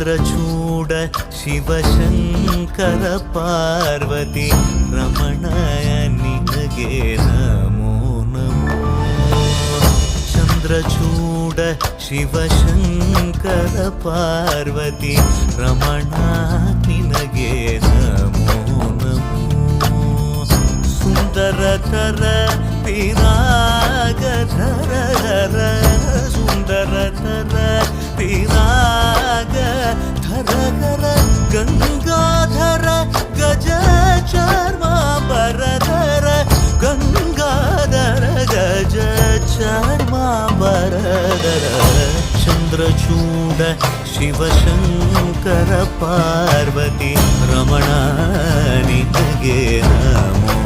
ಚಂದ್ರಚೂಡ ಶಿವಶಂಕರ ಪಾರ್ವತಿ ರಮಣಯ ನಿನಗೆ ನಮೋ ನಮೋ. ಚಂದ್ರಚೂಡ ಶಿವಶಂಕರ ಪಾರ್ವತಿ ರಮಣ ನಿನಗೆ ನಮೋ ನಮೋ. ಸುಂದರತರ ವಿರಾಗಧರ ಸುಂದರತರ ವಿರಾಗ ಧರಗರ ಗಂಗಾಧರ ಗಜ ಚರ್ಮಾಂಬರಧರ ಗಂಗಾಧರ ಗಜ ಚರ್ಮಾಂಬರಧರ. ಚಂದ್ರಚೂಡ ಶಿವಶಂಕರ ಪಾರ್ವತಿ ರಮಣ ನಿನಗೆ ನಮೋ